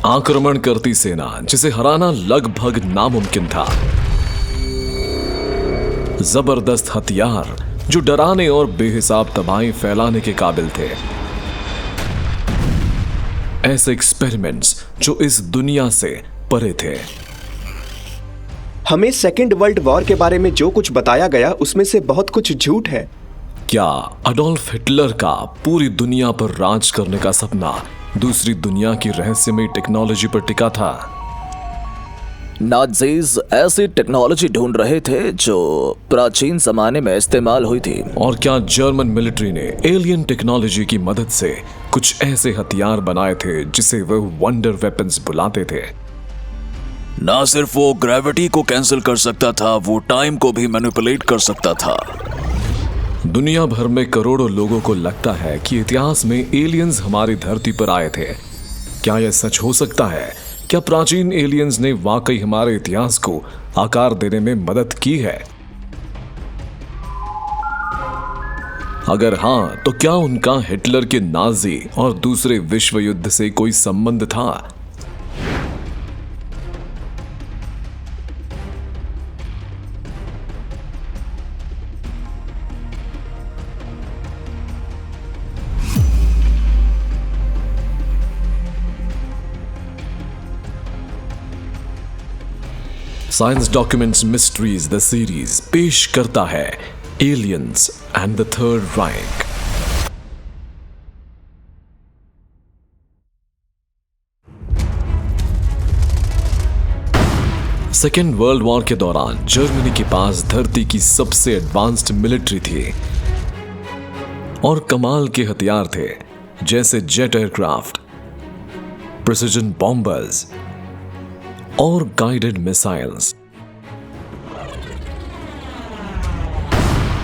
आक्रमण करती सेना जिसे हराना लगभग नामुमकिन था। जबरदस्त हथियार जो डराने और बेहिसाब तबाही फैलाने के काबिल थे। ऐसे एक्सपेरिमेंट्स जो इस दुनिया से परे थे। हमें सेकेंड वर्ल्ड वॉर के बारे में जो कुछ बताया गया उसमें से बहुत कुछ झूठ है। क्या अडोल्फ हिटलर का पूरी दुनिया पर राज करने का सपना दूसरी दुनिया की रहस्यमयी टेक्नोलॉजी पर टिका था? नाज़ीज़ ऐसी टेक्नोलॉजी ढूंढ रहे थे जो प्राचीन जमाने में इस्तेमाल हुई थी। और क्या जर्मन मिलिट्री ने एलियन टेक्नोलॉजी की मदद से कुछ ऐसे हथियार बनाए थे जिसे वे वंडर वेपन्स बुलाते थे? ना सिर्फ वो ग्रेविटी को कैंसिल कर सकता था, वो टाइम को भी मैनिपुलेट कर सकता था। दुनिया भर में करोड़ों लोगों को लगता है कि इतिहास में एलियंस हमारी धरती पर आए थे। क्या यह सच हो सकता है? क्या प्राचीन एलियंस ने वाकई हमारे इतिहास को आकार देने में मदद की है? अगर हां, तो क्या उनका हिटलर के नाजी और दूसरे विश्व युद्ध से कोई संबंध था? Science documents mysteries the series पेश करता है aliens and the third Reich. Second world war के दौरान जर्मनी के पास धरती की सबसे एडवांस्ड मिलिट्री थी और कमाल के हथियार थे, जैसे जेट एयरक्राफ्ट, प्रिसिजन बॉम्बर्स और गाइडेड मिसाइल्स।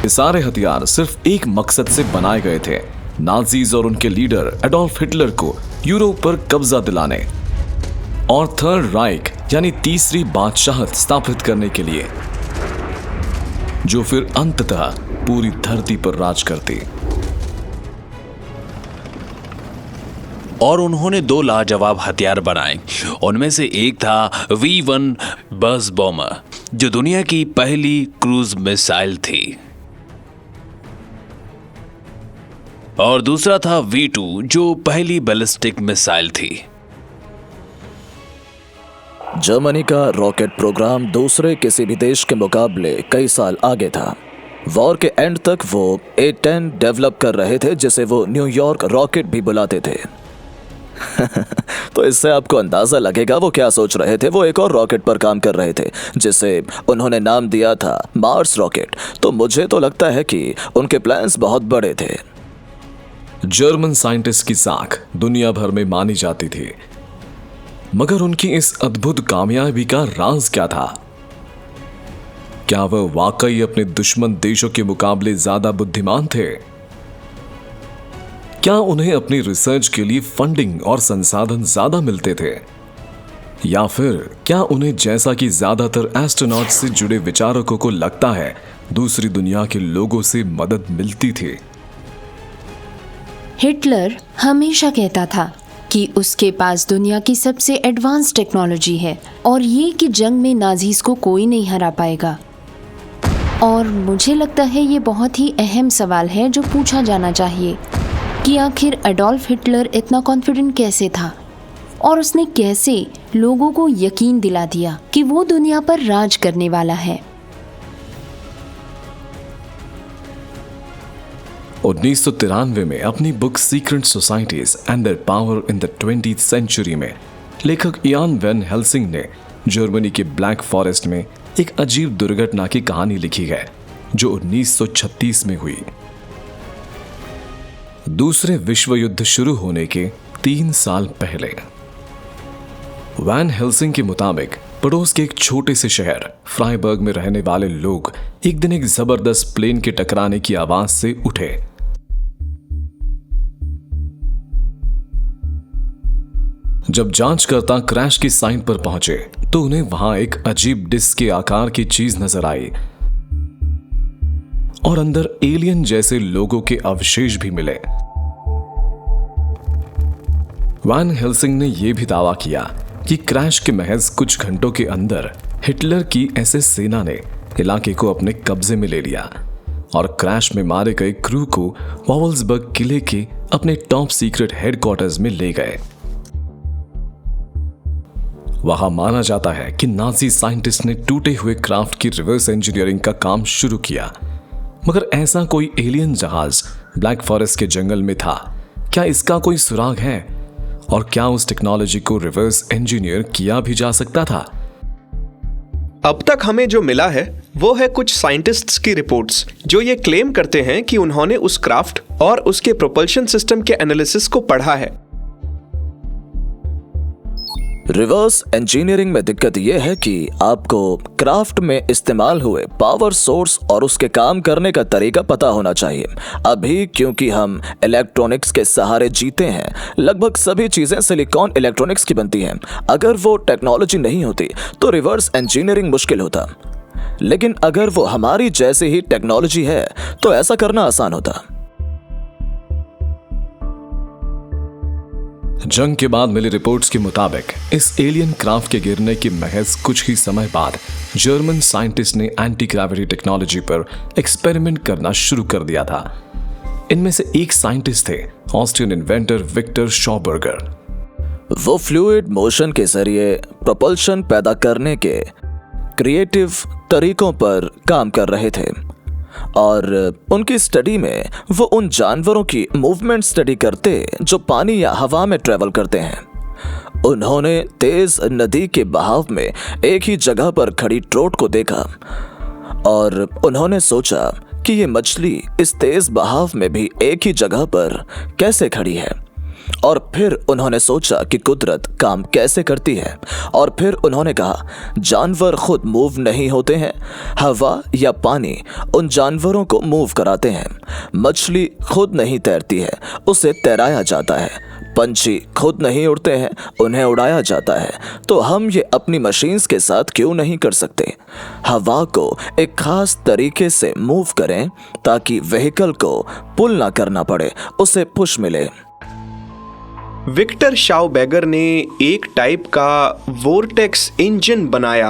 ये सारे हथियार सिर्फ एक मकसद से बनाए गए थे, नाजीज और उनके लीडर एडोल्फ हिटलर को यूरोप पर कब्जा दिलाने और थर्ड राइक यानी तीसरी बादशाहत स्थापित करने के लिए, जो फिर अंततः पूरी धरती पर राज करती। और उन्होंने 2 लाजवाब हथियार बनाए। उनमें से एक था V1 बस बॉम्बर, जो दुनिया की पहली क्रूज मिसाइल थी, और दूसरा था V2 जो पहली बैलिस्टिक मिसाइल थी। जर्मनी का रॉकेट प्रोग्राम दूसरे किसी भी देश के मुकाबले कई साल आगे था। वॉर के एंड तक वो A10 डेवलप कर रहे थे, जिसे वो न्यूयॉर्क रॉकेट भी बुलाते थे। तो इससे आपको अंदाजा लगेगा वो क्या सोच रहे थे। वो एक और रॉकेट पर काम कर रहे थे जिसे उन्होंने नाम दिया था मार्स रॉकेट। तो मुझे तो लगता है कि उनके प्लान्स बहुत बड़े थे। जर्मन साइंटिस्ट की साख दुनिया भर में मानी जाती थी, मगर उनकी इस अद्भुत कामयाबी का राज क्या था? क्या वह वाकई अपने दुश्मन देशों के मुकाबले ज्यादा बुद्धिमान थे? क्या उन्हें अपनी रिसर्च के लिए फंडिंग और संसाधन ज्यादा मिलते थे? या फिर क्या उन्हें, जैसा कि ज्यादातर एस्ट्रोनॉट से जुड़े विचारकों को लगता है, दूसरी दुनिया के लोगों से मदद मिलती थी? हिटलर हमेशा कहता था कि उसके पास दुनिया की सबसे एडवांस टेक्नोलॉजी है और ये कि जंग में नाजीज को कोई नहीं हरा पाएगा। और मुझे लगता है ये बहुत ही अहम सवाल है जो पूछा जाना चाहिए कि आखिर एडोल्फ हिटलर इतना कॉन्फिडेंट कैसे था और उसने कैसे लोगों को यकीन दिला दिया कि वो दुनिया पर राज करने वाला है। 1993 में अपनी book secret societies and their power in the 20th century में लेखक इयान वैन हेल्सिंग ने जर्मनी के ब्लैक फॉरेस्ट में एक अजीब दुर्घटना की कहानी लिखी है जो 1936 में हुई। दूसरे विश्व युद्ध शुरू होने के 3 साल पहले। वैन हेल्सिंग के मुताबिक पड़ोस के एक छोटे से शहर फ्राइबर्ग में रहने वाले लोग एक दिन एक जबरदस्त प्लेन के टकराने की आवाज से उठे। जब जांचकर्ता क्रैश की साइट पर पहुंचे तो उन्हें वहां एक अजीब डिस्क के आकार की चीज नजर आई और अंदर एलियन जैसे लोगों के अवशेष भी मिले। वैन हेल्सिंग ने यह भी दावा किया कि क्रैश के महज कुछ घंटों के अंदर हिटलर की एसएस सेना ने इलाके को अपने कब्जे में ले लिया और क्रैश में मारे गए क्रू को वॉल्सबर्ग किले के अपने टॉप सीक्रेट हेडक्वार्टर्स में ले गए। वहां माना जाता है कि नाजी साइंटिस्ट ने टूटे हुए क्राफ्ट की रिवर्स इंजीनियरिंग का काम शुरू किया, मगर ऐसा कोई एलियन जहाज ब्लैक फॉरेस्ट के जंगल में था। क्या इसका कोई सुराग है? और क्या उस टेक्नोलॉजी को रिवर्स इंजीनियर किया भी जा सकता था? अब तक हमें जो मिला है वो है कुछ साइंटिस्ट्स की रिपोर्ट्स जो ये क्लेम करते हैं कि उन्होंने उस क्राफ्ट और उसके प्रोपल्शन सिस्टम के एनालिसिस को पढ़ा है। रिवर्स इंजीनियरिंग में दिक्कत यह है कि आपको क्राफ्ट में इस्तेमाल हुए पावर सोर्स और उसके काम करने का तरीका पता होना चाहिए। अभी क्योंकि हम इलेक्ट्रॉनिक्स के सहारे जीते हैं, लगभग सभी चीजें सिलिकॉन इलेक्ट्रॉनिक्स की बनती हैं। अगर वो टेक्नोलॉजी नहीं होती तो रिवर्स इंजीनियरिंग मुश्किल होता, लेकिन अगर वो हमारी जैसी ही टेक्नोलॉजी है तो ऐसा करना आसान होता। जंग के बाद मिली रिपोर्ट्स के मुताबिक इस एलियन क्राफ्ट के गिरने के महज कुछ ही समय बाद जर्मन साइंटिस्ट ने एंटी ग्रेविटी टेक्नोलॉजी पर एक्सपेरिमेंट करना शुरू कर दिया था। इनमें से एक साइंटिस्ट थे ऑस्ट्रियन इन्वेंटर विक्टर शॉबर्गर। वो फ्लूइड मोशन के जरिए प्रोपल्शन पैदा करने के क्रिएटिव तरीकों पर काम कर रहे थे और उनकी स्टडी में वो उन जानवरों की मूवमेंट स्टडी करते जो पानी या हवा में ट्रेवल करते हैं। उन्होंने तेज नदी के बहाव में एक ही जगह पर खड़ी ट्रोट को देखा और उन्होंने सोचा कि ये मछली इस तेज बहाव में भी एक ही जगह पर कैसे खड़ी है। और फिर उन्होंने सोचा कि कुदरत काम कैसे करती है और फिर उन्होंने कहा जानवर खुद मूव नहीं होते हैं, हवा या पानी उन जानवरों को मूव कराते हैं। मछली खुद नहीं तैरती है, उसे तैराया जाता है। पंछी खुद नहीं उड़ते हैं, उन्हें उड़ाया जाता है। तो हम ये अपनी मशीन्स के साथ क्यों नहीं कर सकते? हवा को एक खास तरीके से मूव करें ताकि व्हीकल को पुल ना करना पड़े, उसे पुश मिले। विक्टर शाउबेगर ने एक टाइप का वोर्टेक्स इंजन बनाया।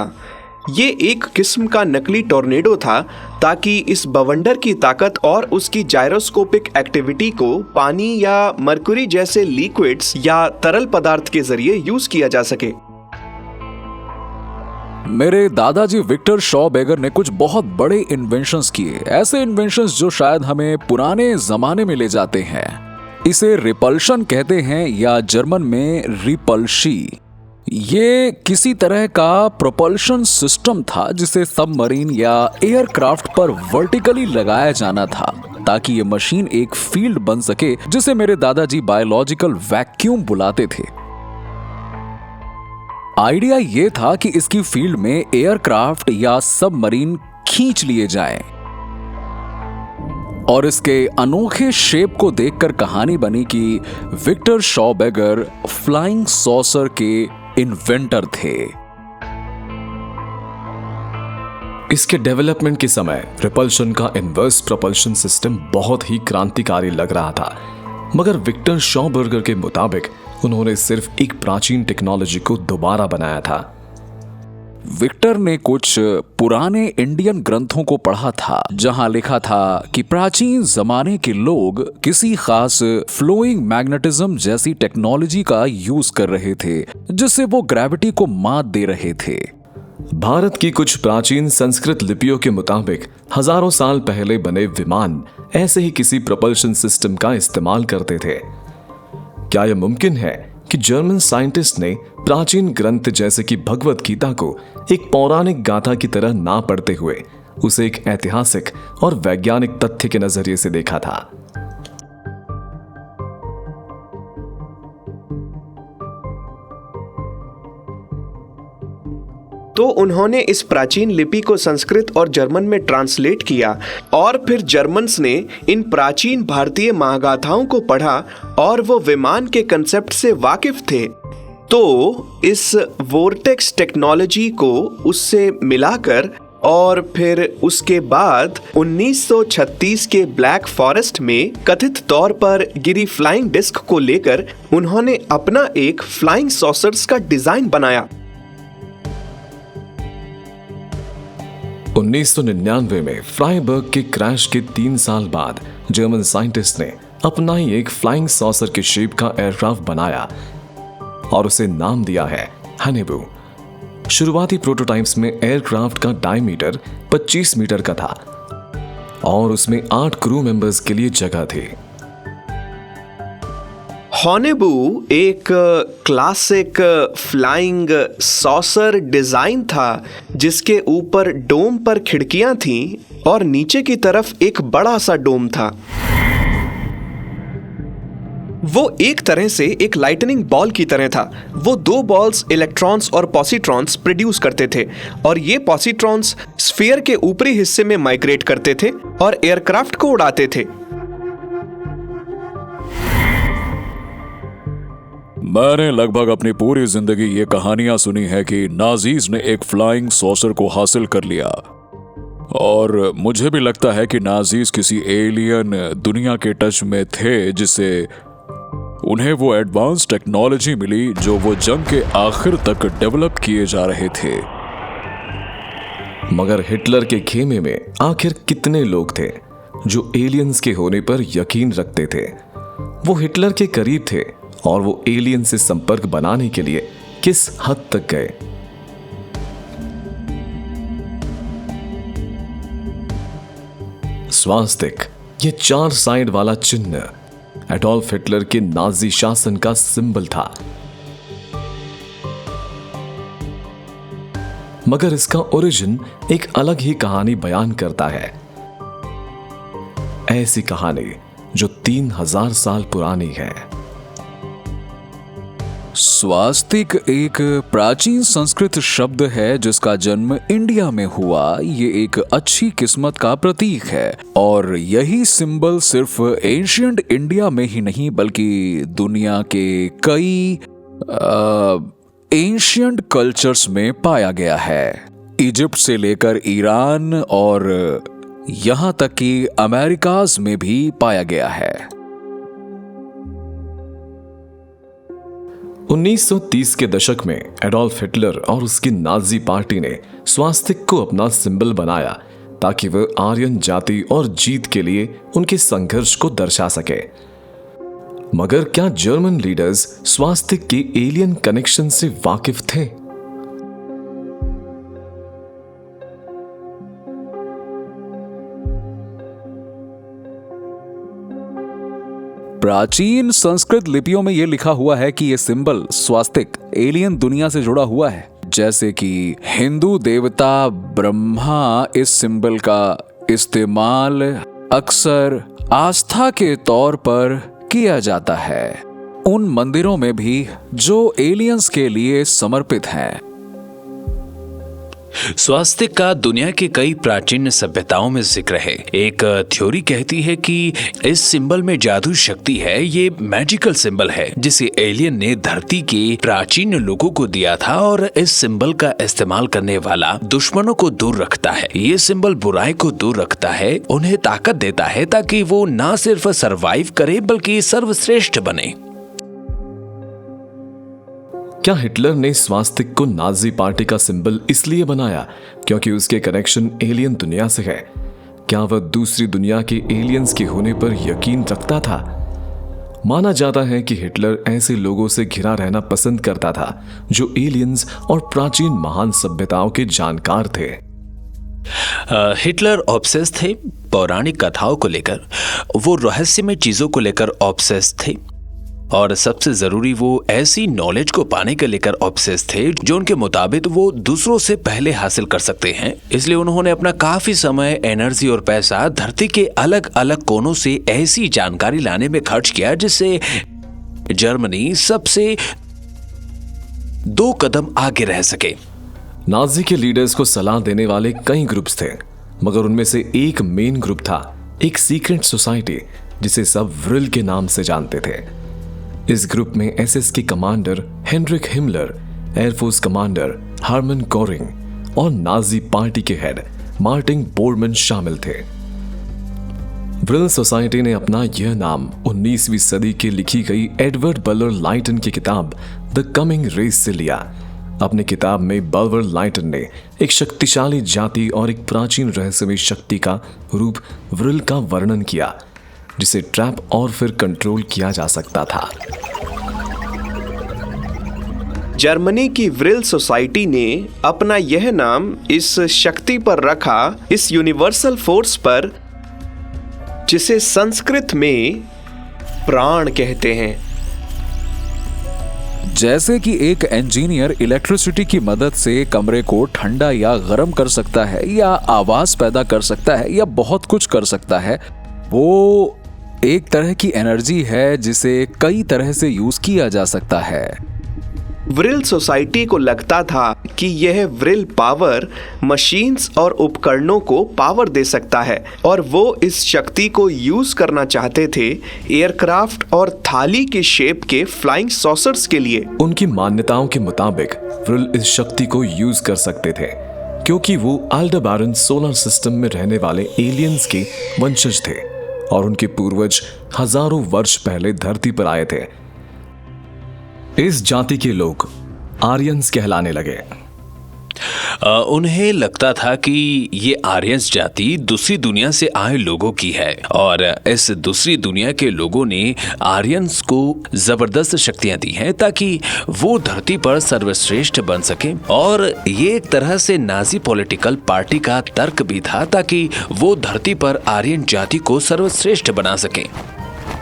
ये एक किस्म का नकली टॉर्नेडो था ताकि इस बवंडर की ताकत और उसकी जायरोस्कोपिक एक्टिविटी को पानी या मरकुरी जैसे लिक्विड्स या तरल पदार्थ के जरिए यूज किया जा सके। मेरे दादाजी विक्टर शॉबेगर ने कुछ बहुत बड़े इन्वेंशंस किए, ऐसे इन्वेंशंस जो शायद हमें पुराने जमाने में ले जाते हैं। इसे रिपल्शन कहते हैं या जर्मन में रिपल्शी। ये किसी तरह का प्रोपल्शन सिस्टम था जिसे सबमरीन या एयरक्राफ्ट पर वर्टिकली लगाया जाना था ताकि ये मशीन एक फील्ड बन सके जिसे मेरे दादाजी बायोलॉजिकल वैक्यूम बुलाते थे। आइडिया ये था कि इसकी फील्ड में एयरक्राफ्ट या सबमरीन खींच लिए जाएं। और इसके अनोखे शेप को देखकर कहानी बनी कि विक्टर शॉबेगर फ्लाइंग सॉसर के इन्वेंटर थे। इसके डेवलपमेंट के समय रिपल्शन का इन्वर्स प्रोपल्शन सिस्टम बहुत ही क्रांतिकारी लग रहा था, मगर विक्टर शॉबर्गर के मुताबिक उन्होंने सिर्फ एक प्राचीन टेक्नोलॉजी को दोबारा बनाया था। विक्टर ने कुछ पुराने इंडियन ग्रंथों को पढ़ा था जहां लिखा था कि प्राचीन जमाने के लोग किसी खास फ्लोइंग मैग्नेटिज्म जैसी टेक्नोलॉजी का यूज कर रहे थे जिससे वो ग्रेविटी को मात दे रहे थे। भारत की कुछ प्राचीन संस्कृत लिपियों के मुताबिक हजारों साल पहले बने विमान ऐसे ही किसी प्रोपल्शन सिस्टम का इस्तेमाल करते थे। क्या यह मुमकिन है कि जर्मन साइंटिस्ट ने प्राचीन ग्रंथ जैसे कि भगवत गीता को एक पौराणिक गाथा की तरह ना पढ़ते हुए उसे एक ऐतिहासिक और वैज्ञानिक तथ्य के नजरिए से देखा था? तो उन्होंने इस प्राचीन लिपि को संस्कृत और जर्मन में ट्रांसलेट किया और फिर जर्मन्स ने इन प्राचीन भारतीय महागाथाओं को पढ़ा और वो विमान के कंसेप्ट से वाकिफ थे। तो इस वोर्टेक्स टेक्नोलॉजी को उससे मिलाकर और फिर उसके बाद 1936 के ब्लैक फॉरेस्ट में कथित तौर पर गिरी फ्लाइंग डिस्क को लेकर उन्होंने अपना एक फ्लाइंग सॉसर्स का डिजाइन बनाया। 1999 में फ्राइबर्ग के क्रैश के 3 साल बाद जर्मन साइंटिस्ट ने अपना ही एक फ्लाइंग सॉसर के शेप का एयरक्राफ्ट बनाया और उसे नाम दिया है हनीबू। शुरुआती प्रोटोटाइप्स में एयरक्राफ्ट का डायमीटर 25 मीटर का था और उसमें 8 क्रू मेंबर्स के लिए जगह थी। हॉनेबू एक क्लासिक फ्लाइंग सॉसर डिजाइन था जिसके ऊपर डोम पर खिड़कियां थीं और नीचे की तरफ एक बड़ा सा डोम था। वो एक तरह से एक लाइटनिंग बॉल की तरह था। वो 2 बॉल्स इलेक्ट्रॉन्स और पॉसिट्रॉन्स प्रोड्यूस करते थे और ये पॉसिट्रॉन्स स्फीयर के ऊपरी हिस्से में माइग्रेट करते थे और एयरक्राफ्ट को उड़ाते थे। मैंने लगभग अपनी पूरी जिंदगी ये कहानियां सुनी है कि नाजीज ने एक फ्लाइंग सॉसर को हासिल कर लिया, और मुझे भी लगता है कि नाजीज किसी एलियन दुनिया के टच में थे जिससे उन्हें वो एडवांस टेक्नोलॉजी मिली जो वो जंग के आखिर तक डेवलप किए जा रहे थे। मगर हिटलर के खेमे में आखिर कितने लोग थे जो एलियंस के होने पर यकीन रखते थे? वो हिटलर के करीब थे और वो एलियन से संपर्क बनाने के लिए किस हद तक गए? स्वास्तिक, ये 4 साइड वाला चिन्ह एडोल्फ हिटलर के नाजी शासन का सिंबल था। मगर इसका ओरिजिन एक अलग ही कहानी बयान करता है। ऐसी कहानी जो 3000 साल पुरानी है। स्वास्तिक एक प्राचीन संस्कृत शब्द है जिसका जन्म इंडिया में हुआ। ये एक अच्छी किस्मत का प्रतीक है और यही सिंबल सिर्फ एंशिएंट इंडिया में ही नहीं बल्कि दुनिया के कई एंशिएंट कल्चर्स में पाया गया है। इजिप्ट से लेकर ईरान और यहां तक कि अमेरिकाज में भी पाया गया है। 1930 के दशक में एडोल्फ हिटलर और उसकी नाजी पार्टी ने स्वास्तिक को अपना सिंबल बनाया ताकि वह आर्यन जाति और जीत के लिए उनके संघर्ष को दर्शा सके। मगर क्या जर्मन लीडर्स स्वास्तिक के एलियन कनेक्शन से वाकिफ थे? प्राचीन संस्कृत लिपियों में यह लिखा हुआ है कि यह सिंबल स्वास्तिक एलियन दुनिया से जुड़ा हुआ है। जैसे कि हिंदू देवता ब्रह्मा इस सिंबल का इस्तेमाल अक्सर आस्था के तौर पर किया जाता है उन मंदिरों में भी जो एलियंस के लिए समर्पित हैं। स्वास्तिक का दुनिया के कई प्राचीन सभ्यताओं में जिक्र है। एक थ्योरी कहती है कि इस सिंबल में जादू शक्ति है। ये मैजिकल सिंबल है जिसे एलियन ने धरती के प्राचीन लोगों को दिया था और इस सिंबल का इस्तेमाल करने वाला दुश्मनों को दूर रखता है। ये सिंबल बुराई को दूर रखता है, उन्हें ताकत देता है ताकि वो ना सिर्फ सरवाइव करे बल्कि सर्वश्रेष्ठ बने। क्या हिटलर ने स्वास्तिक को नाजी पार्टी का सिंबल इसलिए बनाया क्योंकि उसके कनेक्शन एलियन दुनिया से है? क्या वह दूसरी दुनिया के एलियंस के होने पर यकीन रखता था? माना जाता है कि हिटलर ऐसे लोगों से घिरा रहना पसंद करता था जो एलियंस और प्राचीन महान सभ्यताओं के जानकार थे। हिटलर ऑब्सेस थे पौराणिक कथाओं को लेकर, वो रहस्यमय चीजों को लेकर ऑब्सेस थे और सबसे जरूरी वो ऐसी नॉलेज को पाने के लेकर ऑब्सेस थे जो उनके मुताबिक वो दूसरों से पहले हासिल कर सकते हैं। इसलिए उन्होंने अपना काफी समय, एनर्जी और पैसा धरती के अलग अलग कोनों से ऐसी जानकारी लाने में खर्च किया जिससे जर्मनी सबसे 2 कदम आगे रह सके। नाजी के लीडर्स को सलाह देने वाले कई ग्रुप्स थे, मगर उनमें से एक मेन ग्रुप था, एक सीक्रेट सोसाइटी जिसे सब व्रिल के नाम से जानते थे। इस ग्रुप में एसएस के commander Heinrich Himmler, air force commander Hermann Goering और नाजी पार्टी के हेड मार्टिन बोर्डमैन शामिल थे। व्रिल सोसाइटी ने अपना यह नाम 19वीं सदी के लिखी गई एडवर्ड बलर लाइटन की किताब द कमिंग रेस से लिया। अपनी किताब में बल्वर लाइटन ने एक शक्तिशाली जाति और एक प्राचीन रहस्यमय शक्ति का रूप व्रिल का वर्णन किया, जिसे ट्रैप और फिर कंट्रोल किया जा सकता था। जर्मनी की व्रिल सोसाइटी ने अपना यह नाम इस शक्ति पर रखा, इस यूनिवर्सल फोर्स पर, जिसे संस्कृत में प्राण कहते हैं। जैसे कि एक इंजीनियर इलेक्ट्रिसिटी की मदद से कमरे को ठंडा या गर्म कर सकता है, या आवाज पैदा कर सकता है, या बहुत कुछ कर सकता है, वो एक तरह की एनर्जी है जिसे कई तरह से यूज किया जा सकता है। व्रिल सोसाइटी को लगता था कि यह व्रिल पावर मशीन्स और उपकरणों को पावर दे सकता है, और वो इस शक्ति को यूज करना चाहते थे एयरक्राफ्ट और थाली के शेप के फ्लाइंग सॉसर्स के लिए। उनकी मान्यताओं के मुताबिक व्रिल इस शक्ति को यूज कर सकते थे क्योंकि वो अल्डेबारन सोलर सिस्टम में रहने वाले एलियंस के वंशज थे और उनके पूर्वज हजारों वर्ष पहले धरती पर आए थे। इस जाति के लोग आर्यंस कहलाने लगे। उन्हें लगता था कि ये आर्यंस जाति दूसरी दुनिया से आए लोगों की है, और इस दूसरी दुनिया के लोगों ने आर्यंस को जबरदस्त शक्तियां दी हैं ताकि वो धरती पर सर्वश्रेष्ठ बन सके। और ये एक तरह से नाजी पॉलिटिकल पार्टी का तर्क भी था ताकि वो धरती पर आर्यन जाति को सर्वश्रेष्ठ बना सके।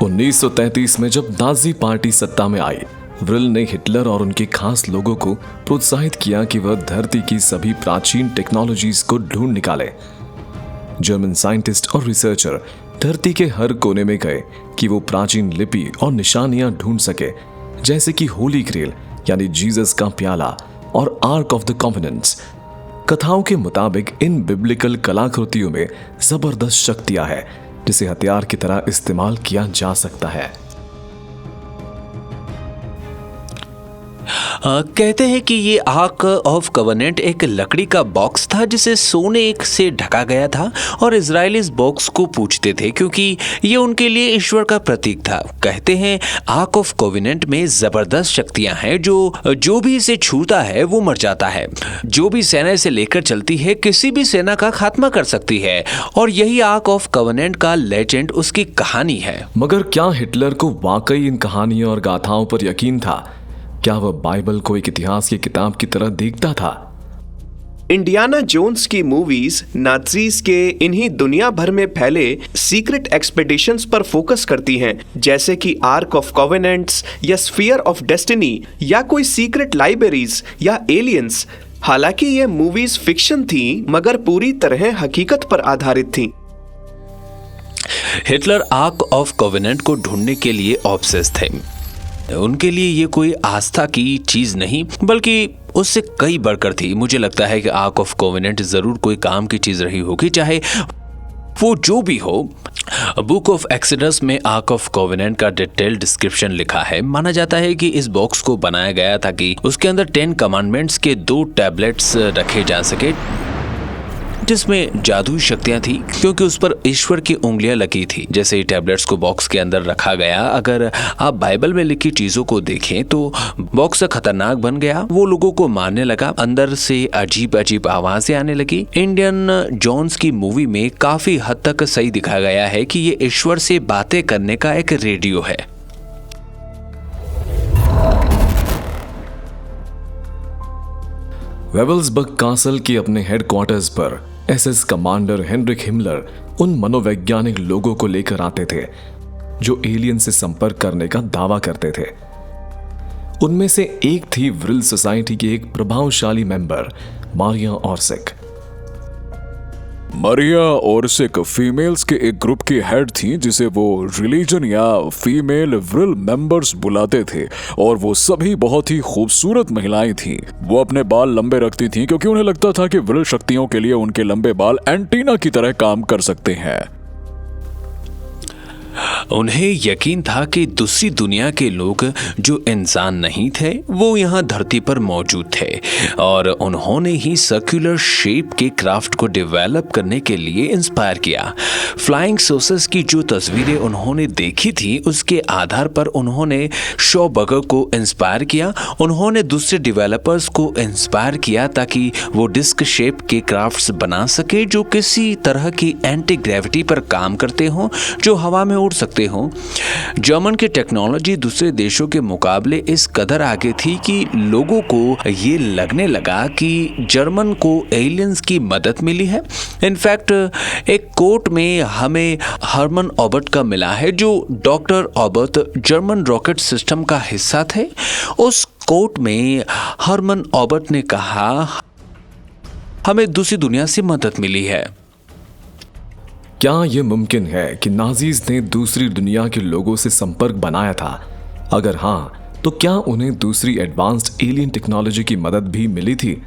1933 में जब नाजी पार्टी सत्ता में आई, व्रिल ने हिटलर और उनके खास लोगों को प्रोत्साहित किया कि वह धरती की सभी प्राचीन टेक्नोलॉजीज को ढूंढ निकाले। जर्मन साइंटिस्ट और रिसर्चर धरती के हर कोने में गए कि वो प्राचीन लिपि और निशानियां ढूंढ सके, जैसे कि होली ग्रेल यानी जीसस का प्याला और आर्क ऑफ द कॉवेनेंट्स। कथाओं के मुताबिक इन बिब्लिकल कलाकृतियों में जबरदस्त शक्तियां हैं जिसे हथियार की तरह इस्तेमाल किया जा सकता है। कहते हैं कि ये आर्क ऑफ कवनेंट एक लकड़ी का बॉक्स था जिसे सोने से ढका गया था, और इजराइल इस बॉक्स को पूजते थे क्योंकि ये उनके लिए ईश्वर का प्रतीक था। कहते हैं आर्क ऑफ कवनेंट में जबरदस्त शक्तियां हैं, जो भी इसे छूता है वो मर जाता है। जो भी सेना इसे लेकर चलती है किसी भी सेना का खात्मा कर सकती है, और यही आर्क ऑफ कवनेंट का लेजेंड, उसकी कहानी है। मगर क्या हिटलर को वाकई इन कहानियों और गाथाओं पर यकीन था? क्या वह बाइबल को एक इतिहास की किताब की तरह देखता था? इंडियाना जोन्स की मूवीज नाज़ीज के इन्हीं दुनिया भर में फैले सीक्रेट एक्सपेडिशंस पर फोकस करती हैं, जैसे कि आर्क ऑफ कॉवेनेंट्स या स्फीयर ऑफ डेस्टिनी या कोई सीक्रेट लाइब्रेरीज या एलियंस। हालांकि ये मूवीज फिक्शन थी मगर पूरी तरह हकीकत पर आधारित थी। हिटलर आर्क ऑफ कॉवेनेंट को ढूंढने के लिए ऑब्सेस थे। उनके लिए ये कोई आस्था की चीज नहीं बल्कि उससे कई बढ़कर थी। मुझे लगता है कि आर्क ऑफ कॉवेनेंट जरूर कोई काम की चीज रही होगी, चाहे वो जो भी हो। बुक ऑफ एक्सोडस में आर्क ऑफ कॉवेनेंट का डिटेल डिस्क्रिप्शन लिखा है। माना जाता है कि इस बॉक्स को बनाया गया ताकि उसके अंदर 10 कमांडमेंट्स के 2 टैबलेट्स रखे जा सके, जिसमें जादुई शक्तियां थी क्योंकि उस पर ईश्वर की उंगलियां लगी थी। जैसे ही टैबलेट्स को बॉक्स के अंदर रखा गया, अगर आप बाइबल में लिखी चीजों को देखें तो बॉक्स खतरनाक बन गया, वो लोगों को मारने लगा, अंदर से अजीब अजीब आवाजें आने लगी। इंडियन जोन्स की मूवी में काफी हद तक सही दिखाया गया है कि ये ईश्वर से बातें करने का एक रेडियो है। वेबल्सबर्ग कासल के अपने हेडक्वार्टर्स पर एसएस कमांडर हेनरिक हिमलर उन मनोवैज्ञानिक लोगों को लेकर आते थे जो एलियन से संपर्क करने का दावा करते थे। उनमें से एक थी व्रिल सोसाइटी की एक प्रभावशाली मेंबर मारिया ऑर्सिक। मारिया ऑर्सिक फीमेल्स के एक ग्रुप की हेड थी जिसे वो रिलीजन या फीमेल व्रिल मेंबर्स बुलाते थे, और वो सभी बहुत ही खूबसूरत महिलाएं थीं। वो अपने बाल लंबे रखती थीं क्योंकि उन्हें लगता था कि व्रिल शक्तियों के लिए उनके लंबे बाल एंटीना की तरह काम कर सकते हैं। उन्हें यकीन था कि दूसरी दुनिया के लोग जो इंसान नहीं थे वो यहाँ धरती पर मौजूद थे और उन्होंने ही सर्कुलर शेप के क्राफ्ट को डेवलप करने के लिए इंस्पायर किया। फ्लाइंग सॉसेस की जो तस्वीरें उन्होंने देखी थी उसके आधार पर उन्होंने शॉ बर्गर को इंस्पायर किया। उन्होंने दूसरे डेवलपर्स को इंस्पायर किया ताकि वो डिस्क शेप के क्राफ्ट्स बना सके जो किसी तरह की एंटी ग्रेविटी पर काम करते हों, जो हवा में उड़ सकते हो। जर्मन की टेक्नोलॉजी दूसरे देशों के मुकाबले इस कदर आगे थी कि लोगों को ये लगने लगा कि जर्मन को एलियंस की मदद मिली है। इनफैक्ट एक कोट में हमें हर्मन ऑबर्ट का मिला है, जो डॉक्टर ऑबर्ट जर्मन रॉकेट सिस्टम का हिस्सा थे। उस कोट में हर्मन ऑबर्ट ने कहा, हमें दूसरी दुनिया से मदद मिली है। क्या यह मुमकिन है कि नाजीज ने दूसरी दुनिया के लोगों से संपर्क बनाया था? अगर हाँ, तो क्या उन्हें दूसरी एडवांस्ड एलियन टेक्नोलॉजी की मदद भी मिली थी?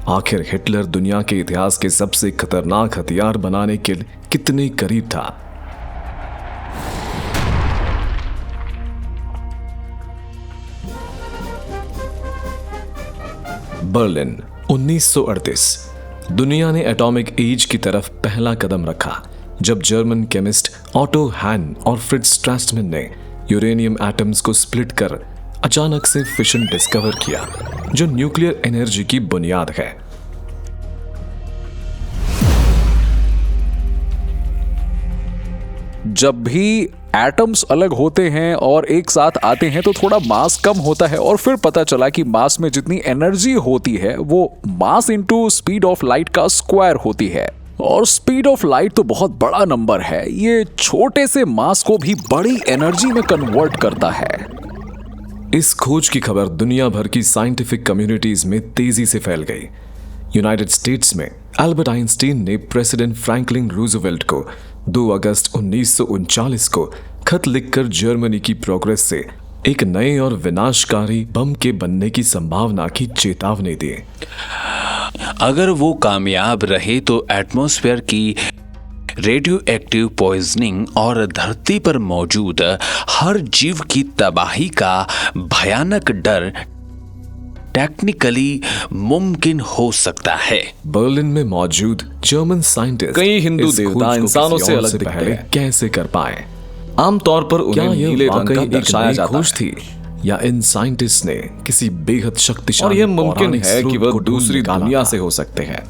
आखिर हिटलर दुनिया के इतिहास के सबसे खतरनाक हथियार बनाने के कितने करीब था? बर्लिन 1938। दुनिया ने एटॉमिक एज की तरफ पहला कदम रखा जब जर्मन केमिस्ट ऑटो हैन और फ्रिट्ज स्ट्रैसमैन ने यूरेनियम एटम्स को स्प्लिट कर अचानक से फिशन डिस्कवर किया, जो न्यूक्लियर एनर्जी की बुनियाद है। जब भी एटम्स अलग होते हैं और एक साथ आते हैं तो थोड़ा मास कम होता है, और फिर पता चला कि मास में जितनी एनर्जी होती है वो mass into speed of light का स्क्वायर होती है। और स्पीड ऑफ लाइट तो बहुत बड़ा नंबर है, ये छोटे से मास को भी बड़ी एनर्जी में कन्वर्ट करता है। इस खोज की खबर दुनिया भर की साइंटिफिक कम्युनिटीज में तेजी से फैल गई। यूनाइटेड स्टेट्स में एल्बर्ट आइंस्टीन ने प्रेसिडेंट फ्रैंकलिन रूजवेल्ट को 2 अगस्त 1939 को खत लिखकर जर्मनी की प्रोग्रेस से एक नए और विनाशकारी बम के बनने की संभावना की चेतावनी दी। अगर वो कामयाब रहे तो एटमॉस्फेयर की रेडियो एक्टिव पॉइजनिंग और धरती पर मौजूद हर जीव की तबाही का भयानक डर टेक्निकली मुमकिन हो सकता है। बर्लिन में मौजूद जर्मन साइंटिस्ट कई हिंदू देवता इंसानों से अलग दिखते पहले हैं। कैसे कर पाए? आमतौर पर उन्हें क्या नीले यह रंग का वाकई एक दर्शाया नई जाता खोज है। थी, या इन साइंटिस्ट ने किसी बेहद शक्तिशाली और यह मुमकिन पौराणिक है कि स्रोत वह को ढूंढ दूसरी निकाला दुनिया था? से हो सकते हैं।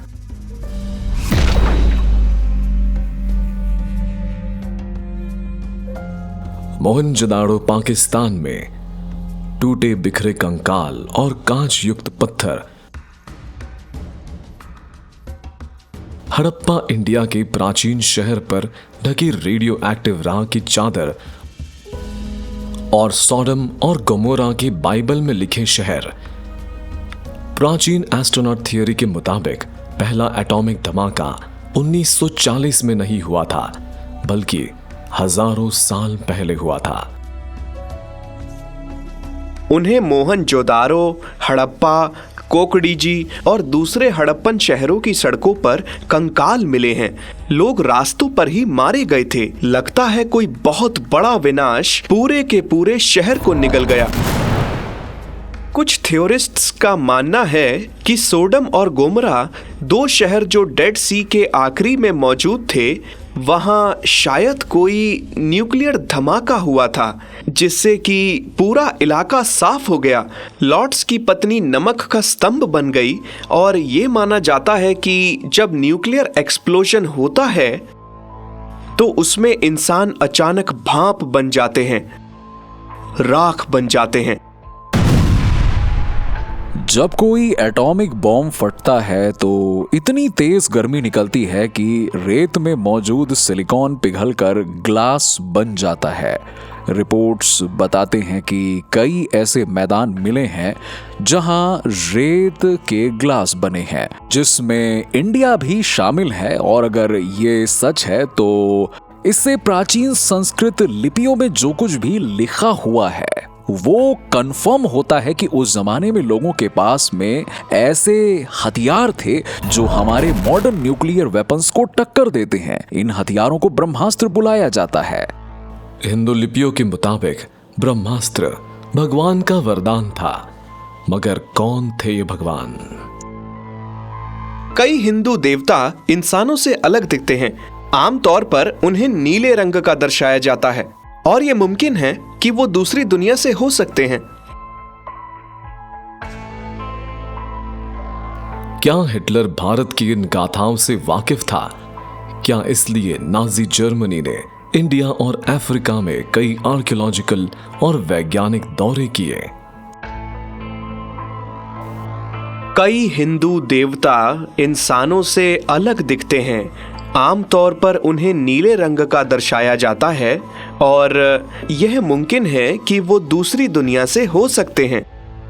मोहनजोदाड़ो पाकिस्तान में टूटे बिखरे कंकाल और कांच युक्त पत्थर, हड़प्पा इंडिया के प्राचीन शहर पर ढकी रेडियो एक्टिव राख की चादर, और सोडम और गोमोरा के बाइबल में लिखे शहर। प्राचीन एस्ट्रोनॉट थियरी के मुताबिक पहला एटॉमिक धमाका 1940 में नहीं हुआ था, बल्कि हजारों साल पहले हुआ था। उन्हें मोहनजोदारो, हड़प्पा, कोकड़ीजी और दूसरे हड़प्पन शहरों की सड़कों पर कंकाल मिले हैं। लोग रास्तों पर ही मारे गए थे। लगता है कोई बहुत बड़ा विनाश पूरे के पूरे शहर को निगल गया। कुछ थ्योरिस्ट्स का मानना है कि सोडम और गोमरा, 2 शहर जो डेड सी के आखिरी में मौजूद थे, वहां शायद कोई न्यूक्लियर धमाका हुआ था जिससे कि पूरा इलाका साफ हो गया। लॉट्स की पत्नी नमक का स्तंभ बन गई और ये माना जाता है कि जब न्यूक्लियर एक्सप्लोजन होता है तो उसमें इंसान अचानक भाप बन जाते हैं, राख बन जाते हैं। जब कोई एटॉमिक बॉम्ब फटता है तो इतनी तेज गर्मी निकलती है कि रेत में मौजूद सिलिकॉन पिघलकर ग्लास बन जाता है। रिपोर्ट्स बताते हैं कि कई ऐसे मैदान मिले हैं जहां रेत के ग्लास बने हैं, जिसमें इंडिया भी शामिल है। और अगर ये सच है तो इससे प्राचीन संस्कृत लिपियों में जो कुछ भी लिखा हुआ है वो कंफर्म होता है कि उस जमाने में लोगों के पास में ऐसे हथियार थे जो हमारे मॉडर्न न्यूक्लियर वेपन्स को टक्कर देते हैं। इन हथियारों को ब्रह्मास्त्र बुलाया जाता है। हिंदू लिपियों के मुताबिक ब्रह्मास्त्र भगवान का वरदान था, मगर कौन थे ये भगवान? कई हिंदू देवता इंसानों से अलग दिखते हैं। आमतौर पर उन्हें नीले रंग का दर्शाया जाता है और यह मुमकिन है कि वो दूसरी दुनिया से हो सकते हैं। क्या हिटलर भारत की इन गाथाओं से वाकिफ था? क्या इसलिए नाजी जर्मनी ने इंडिया और अफ्रीका में कई आर्कियोलॉजिकल और वैज्ञानिक दौरे किए? कई हिंदू देवता इंसानों से अलग दिखते हैं। आमतौर पर उन्हें नीले रंग का दर्शाया जाता है और यह मुमकिन है कि वो दूसरी दुनिया से हो सकते हैं।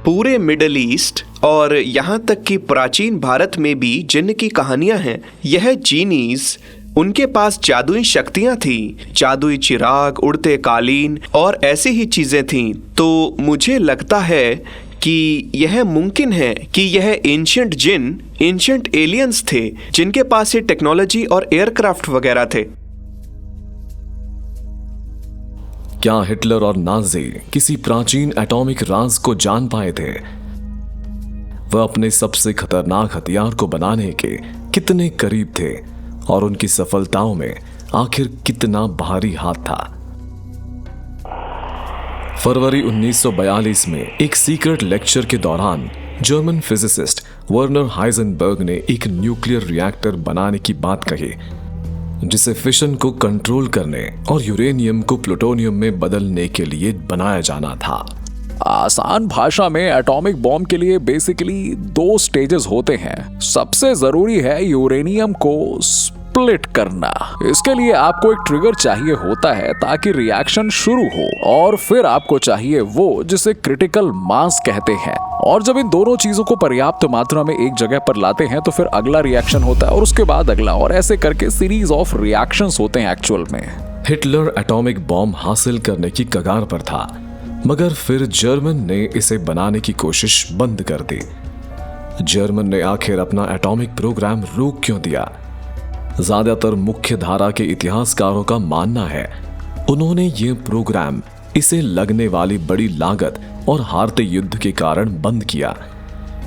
पूरे मिडिल ईस्ट और यहाँ तक कि प्राचीन भारत में भी जिन की कहानियां हैं, यह जीनीज, उनके पास जादुई शक्तियां थी, जादुई चिराग, उड़ते कालीन और ऐसी ही चीजें थीं। तो मुझे लगता है कि यह मुमकिन है कि यह एंशिएंट जिन, एंशिएंट एलियंस थे जिनके पास ये टेक्नोलॉजी और एयरक्राफ्ट वगैरह थे। क्या हिटलर और नाजी किसी प्राचीन एटॉमिक राज को जान पाए थे? वह अपने सबसे खतरनाक हथियार को बनाने के कितने करीब थे और उनकी सफलताओं में आखिर कितना भारी हाथ था? फरवरी 1942 में एक सीक्रेट लेक्चर के दौरान जर्मन फिजिसिस्ट वर्नर हाइजेनबर्ग ने एक न्यूक्लियर रिएक्टर बनाने की बात कही, जिसे फिशन को कंट्रोल करने और यूरेनियम को प्लूटोनियम में बदलने के लिए बनाया जाना था। आसान भाषा में एटॉमिक बॉम्ब के लिए बेसिकली 2 स्टेजेस होते हैं। सबसे जरूरी है यूरेनियम को स्प्लिट करना। इसके लिए आपको एक ट्रिगर चाहिए होता है ताकि रिएक्शन शुरू हो, और फिर आपको चाहिए वो जिसे क्रिटिकल मास कहते हैं। और जब इन दोनों चीजों को पर्याप्त मात्रा में एक जगह पर लाते हैं तो फिर अगला रिएक्शन होता है और उसके बाद अगला, और ऐसे करके सीरीज ऑफ रिएक्शंस होते हैं एक्चुअल में। हिटलर एटॉमिक बॉम्ब हासिल करने की कगार पर था, मगर फिर जर्मन ने इसे बनाने की कोशिश बंद कर दी। जर्मन ने आखिर अपना एटॉमिक प्रोग्राम रोक क्यों दिया? ज्यादातर मुख्य धारा के इतिहासकारों का मानना है उन्होंने ये प्रोग्राम इसे लगने वाली बड़ी लागत और हारते युद्ध के कारण बंद किया।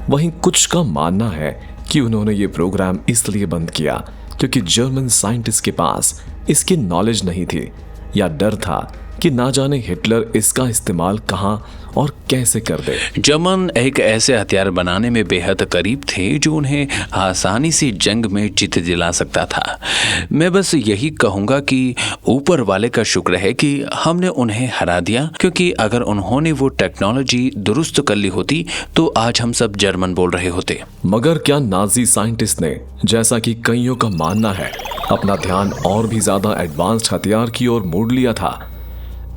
वहीं कुछ का मानना है कि उन्होंने ये प्रोग्राम इसलिए बंद किया क्योंकि जर्मन साइंटिस्ट के पास इसकी नॉलेज नहीं थी, या डर था कि ना जाने हिटलर इसका इस्तेमाल कहां और कैसे कर दे। जर्मन एक ऐसे हथियार बनाने में बेहद करीब थे जो उन्हें आसानी से जंग में जीत दिला सकता था। मैं बस यही कहूँगा कि ऊपर वाले का शुक्र है कि हमने उन्हें हरा दिया, क्योंकि अगर उन्होंने वो टेक्नोलॉजी दुरुस्त कर ली होती तो आज हम सब जर्मन बोल रहे होते। मगर क्या नाजी साइंटिस्ट ने, जैसा कि कईयों का मानना है, अपना ध्यान और भी ज्यादा एडवांस्ड हथियार की ओर मोड़ लिया था?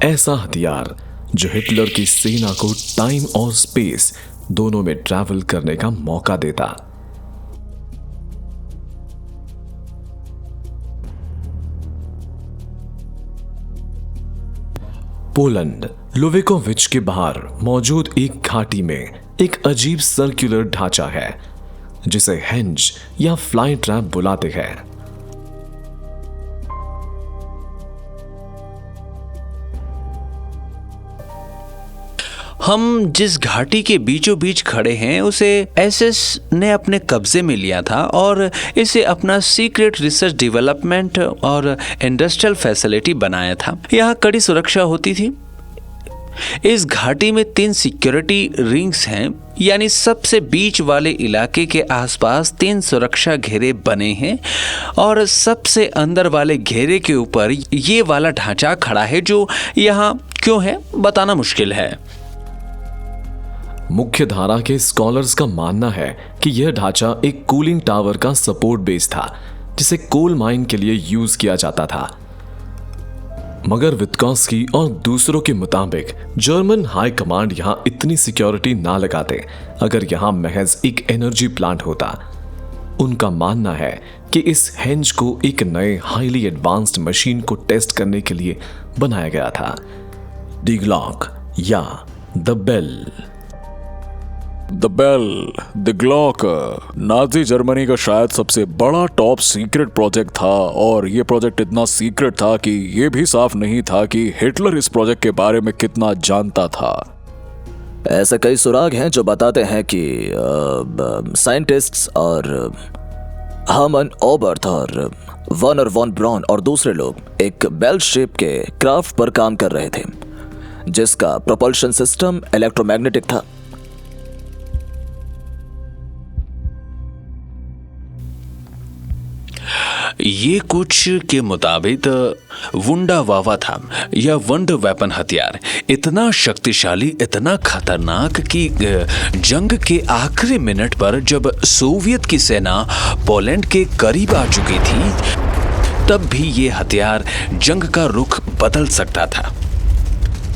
ऐसा हथियार जो हिटलर की सेना को टाइम और स्पेस दोनों में ट्रैवल करने का मौका देता। पोलैंड लुवेकोविच के बाहर मौजूद एक घाटी में एक अजीब सर्कुलर ढांचा है जिसे हेंज या फ्लाई ट्रैप बुलाते हैं। हम जिस घाटी के बीचों बीच खड़े हैं उसे एसएस ने अपने कब्जे में लिया था और इसे अपना सीक्रेट रिसर्च डेवलपमेंट और इंडस्ट्रियल फैसिलिटी बनाया था। यहाँ कड़ी सुरक्षा होती थी। इस घाटी में 3 सिक्योरिटी रिंग्स हैं, यानी सबसे बीच वाले इलाके के आसपास 3 सुरक्षा घेरे बने हैं और सबसे अंदर वाले घेरे के ऊपर ये वाला ढांचा खड़ा है जो यहाँ क्यों है बताना मुश्किल है। मुख्य धारा के स्कॉलर्स का मानना है कि यह ढांचा एक कूलिंग टावर का सपोर्ट बेस था जिसे कोल माइन के लिए यूज किया जाता था। मगर वित्कॉस्की और दूसरों के मुताबिक जर्मन हाई कमांड यहां इतनी सिक्योरिटी ना लगाते अगर यहां महज एक एनर्जी प्लांट होता। उनका मानना है कि इस हेंज को एक नए हाईली एडवांस्ड मशीन को टेस्ट करने के लिए बनाया गया था, डी ग्लॉक या the Bell. The Bell, the Glocke Nazi Germany का शायद सबसे बड़ा टॉप सीक्रेट प्रोजेक्ट था, और ये प्रोजेक्ट इतना सीक्रेट था कि ये भी साफ नहीं था कि हिटलर इस प्रोजेक्ट के बारे में कितना जानता था। ऐसे कई सुराग हैं जो बताते हैं कि साइंटिस्ट्स और हर्मन ओबर्थ और वर्नर वॉन ब्राउन और दूसरे लोग एक बेल शेप के क्राफ्ट पर काम कर रहे थे जिसका प्रोपल्शन सिस्टम इलेक्ट्रोमैग्नेटिक था। ये कुछ के मुताबिक वुंडा वावा था, या वंड वेपन हथियार, इतना शक्तिशाली, इतना खतरनाक कि जंग के आखिरी मिनट पर जब सोवियत की सेना पोलैंड के करीब आ चुकी थी तब भी ये हथियार जंग का रुख बदल सकता था।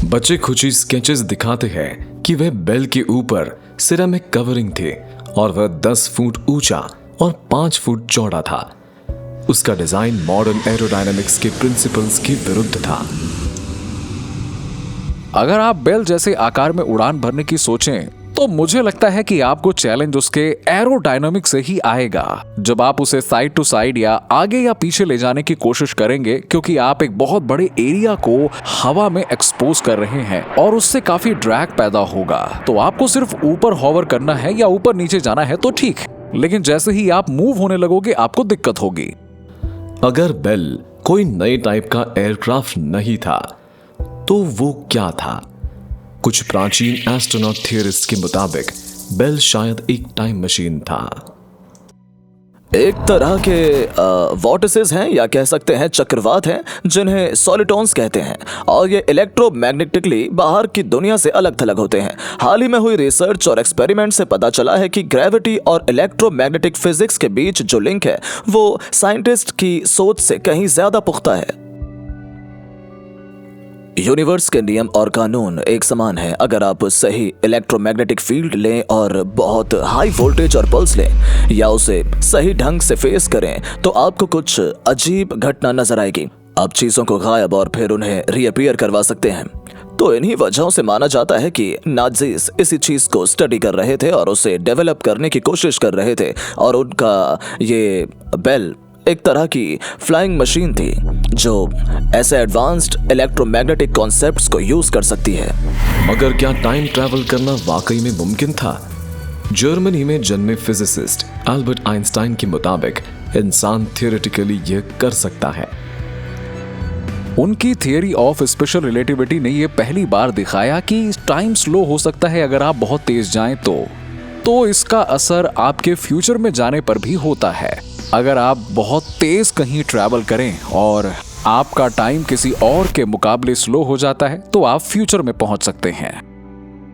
बच्चे खुशी स्केचेस दिखाते हैं कि वह बेल के ऊपर सिरेमिक कवरिंग थे और वह 10 फुट ऊंचा और 5 फुट चौड़ा था। उसका डिजाइन मॉडर्न एरोडायनामिक्स के प्रिंसिपल्स के विरुद्ध था। अगर आप बेल जैसे आकार में उड़ान भरने की सोचें तो मुझे लगता है कि आपको चैलेंज उसके एरोडायनामिक्स से ही आएगा। जब आप उसे साइड टू साइड या आगे या पीछे ले जाने की कोशिश करेंगे, क्योंकि आप एक बहुत बड़े एरिया को हवा में एक्सपोज कर रहे हैं और उससे काफी ड्रैग पैदा होगा। तो आपको सिर्फ ऊपर हॉवर करना है या ऊपर नीचे जाना है तो ठीक, लेकिन जैसे ही आप मूव होने लगोगे आपको दिक्कत होगी। अगर बेल कोई नए टाइप का एयरक्राफ्ट नहीं था तो वो क्या था? कुछ प्राचीन एस्ट्रोनॉट थियरिस्ट के मुताबिक बेल शायद एक टाइम मशीन था। एक तरह के वॉर्टिसेस हैं या कह सकते हैं चक्रवात हैं जिन्हें सॉलिटॉन्स कहते हैं, और ये इलेक्ट्रोमैग्नेटिकली बाहर की दुनिया से अलग थलग होते हैं। हाल ही में हुई रिसर्च और एक्सपेरिमेंट से पता चला है कि ग्रेविटी और इलेक्ट्रोमैग्नेटिक फिजिक्स के बीच जो लिंक है वो साइंटिस्ट की सोच से कहीं ज्यादा पुख्ता है। यूनिवर्स के नियम और कानून एक समान है। अगर आप सही इलेक्ट्रोमैग्नेटिक फील्ड लें और बहुत हाई वोल्टेज और पल्स लें या उसे सही ढंग से फेस करें तो आपको कुछ अजीब घटना नजर आएगी। आप चीजों को गायब और फिर उन्हें रीअपीयर करवा सकते हैं। तो इन्हीं वजहों से माना जाता है कि नाजीज इसी चीज को स्टडी कर रहे थे और उसे डेवलप करने की कोशिश कर रहे थे, और उनका ये बेल एक तरह की फ्लाइंग मशीन थी जो ऐसे एडवांस्ड इलेक्ट्रोमैग्नेटिक कॉन्सेप्ट्स को यूज कर सकती है। मगर क्या टाइम ट्रैवल करना वाकई में मुमकिन था? जर्मनी में जन्मे फिजिसिस्ट अल्बर्ट आइंस्टाइन के मुताबिक इंसान थियोरेटिकली यह कर सकता है। उनकी थियरी ऑफ स्पेशल रिलेटिविटी ने यह पहली बार दिखाया कि टाइम स्लो हो सकता है अगर आप बहुत तेज जाएं तो इसका असर आपके फ्यूचर में जाने पर भी होता है। अगर आप बहुत तेज कहीं ट्रैवल करें और आपका टाइम किसी और के मुकाबले स्लो हो जाता है तो आप फ्यूचर में पहुंच सकते हैं।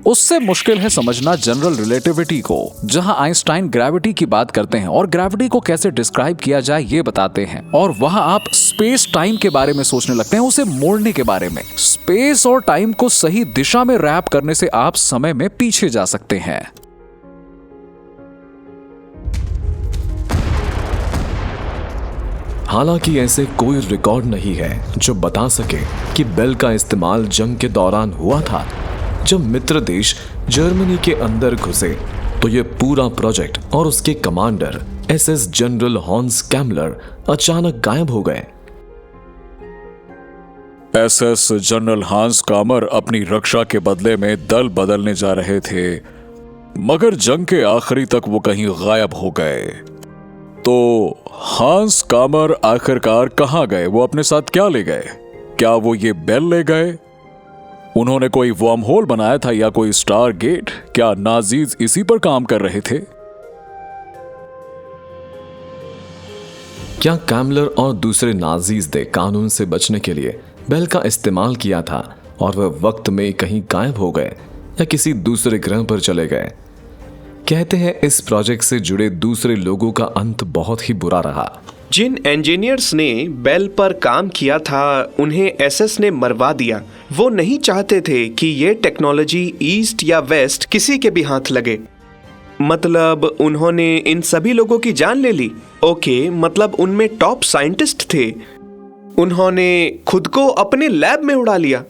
उससे मुश्किल है समझना जनरल रिलेटिविटी को, जहां आइंस्टाइन ग्रेविटी की बात करते हैं और ग्रेविटी को कैसे डिस्क्राइब किया जाए ये बताते हैं, और वहां आप स्पेस टाइम के बारे में सोचने लगते हैं, उसे मोड़ने के बारे में। स्पेस और टाइम को सही दिशा में रैप करने से आप समय में पीछे जा सकते हैं। हालांकि ऐसे कोई रिकॉर्ड नहीं है जो बता सके कि बेल का इस्तेमाल जंग के दौरान हुआ था। जब मित्र देश जर्मनी के अंदर घुसे तो ये पूरा प्रोजेक्ट और उसके कमांडर एसएस जनरल हॉन्स कैमलर अचानक गायब हो गए। एसएस जनरल हांस कामर अपनी रक्षा के बदले में दल बदलने जा रहे थे, मगर जंग के आखिरी तक वो कहीं गायब हो गए। तो हांस कामर आखिरकार कहां गए? वो अपने साथ क्या ले गए? क्या वो ये बेल ले गए? उन्होंने कोई वर्म होल बनाया था या कोई स्टार गेट? क्या नाजीज इसी पर काम कर रहे थे? क्या कैमलर और दूसरे नाजीज ने कानून से बचने के लिए बेल का इस्तेमाल किया था और वह वक्त में कहीं गायब हो गए या किसी दूसरे ग्रह पर चले गए? कहते हैं इस प्रोजेक्ट से जुड़े दूसरे लोगों का अंत बहुत ही बुरा रहा। जिन इंजीनियर्स ने बेल पर काम किया था उन्हें एसएस ने मरवा दिया। वो नहीं चाहते थे कि ये टेक्नोलॉजी ईस्ट या वेस्ट किसी के भी हाथ लगे। मतलब उन्होंने इन सभी लोगों की जान ले ली। ओके, मतलब उनमें टॉप साइंटिस्ट थे। उन्होंने खुद को अपने लैब में उड़ा लिया।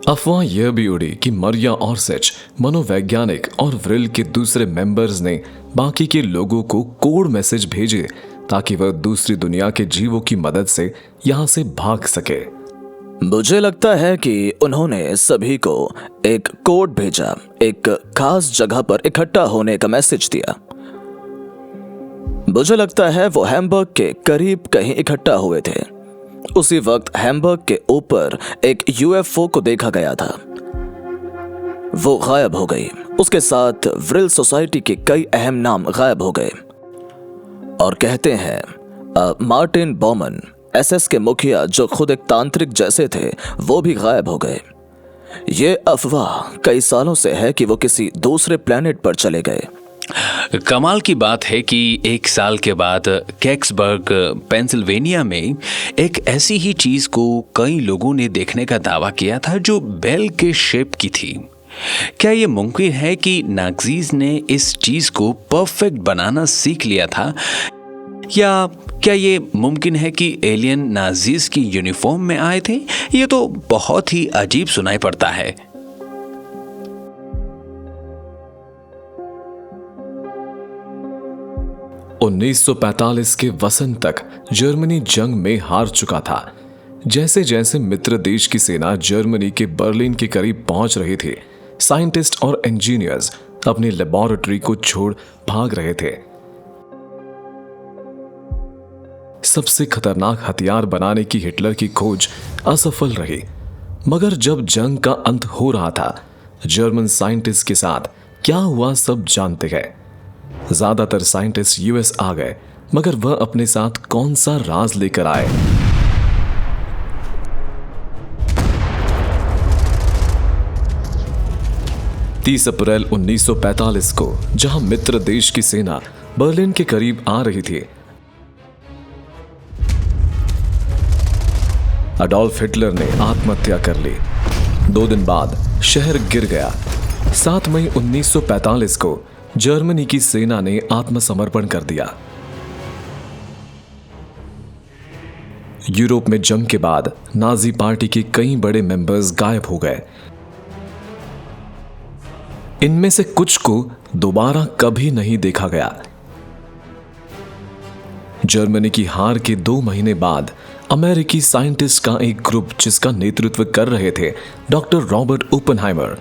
अफवाह यह भी उड़ी कि मरिया और सेच मनोवैज्ञानिक और व्रिल के दूसरे मेंबर्स ने बाकी के लोगों को कोड मैसेज भेजे ताकि वह दूसरी दुनिया के जीवों की मदद से यहां से भाग सके। मुझे लगता है कि उन्होंने सभी को एक कोड भेजा, एक खास जगह पर इकट्ठा होने का मैसेज दिया। मुझे लगता है वो हैम्बर्ग के करीब कहीं इकट्ठा हुए थे। उसी वक्त हैम्बर्ग के ऊपर एक यूएफओ को देखा गया था। वो गायब हो गई। उसके साथ व्रिल सोसाइटी के कई अहम नाम गायब हो गए। और कहते हैं मार्टिन बॉमन, एसएस के मुखिया जो खुद एक तांत्रिक जैसे थे, वो भी गायब हो गए। ये अफवाह कई सालों से है कि वो किसी दूसरे प्लेनेट पर चले गए। कमाल की बात है कि 1 साल के बाद कैक्सबर्ग, पेंसिल्वेनिया में एक ऐसी ही चीज को कई लोगों ने देखने का दावा किया था जो बेल के शेप की थी। क्या ये मुमकिन है कि नाज़ीज ने इस चीज को परफेक्ट बनाना सीख लिया था, या क्या ये मुमकिन है कि एलियन नाज़ीज की यूनिफॉर्म में आए थे? ये तो बहुत ही अजीब सुनाई पड़ता है। उन्नीस 1945 के वसंत तक जर्मनी जंग में हार चुका था। जैसे जैसे मित्र देश की सेना जर्मनी के बर्लिन के करीब पहुंच रही थी, साइंटिस्ट और इंजीनियर्स अपनी लेबोरेटरी को छोड़ भाग रहे थे। सबसे खतरनाक हथियार बनाने की हिटलर की खोज असफल रही। मगर जब जंग का अंत हो रहा था, जर्मन साइंटिस्ट के साथ क्या हुआ सब जानते हैं। ज्यादातर साइंटिस्ट यूएस आ गए, मगर वह अपने साथ कौन सा राज लेकर आए? तीस अप्रैल 1945 को जहां मित्र देश की सेना बर्लिन के करीब आ रही थी, अडोल्फ हिटलर ने आत्महत्या कर ली। 2 दिन बाद शहर गिर गया। 7 मई 1945 को जर्मनी की सेना ने आत्मसमर्पण कर दिया। यूरोप में जंग के बाद नाजी पार्टी के कई बड़े मेंबर्स गायब हो गए। इनमें से कुछ को दोबारा कभी नहीं देखा गया। जर्मनी की हार के 2 महीने बाद अमेरिकी साइंटिस्ट का एक ग्रुप, जिसका नेतृत्व कर रहे थे doctor Robert Oppenheimer,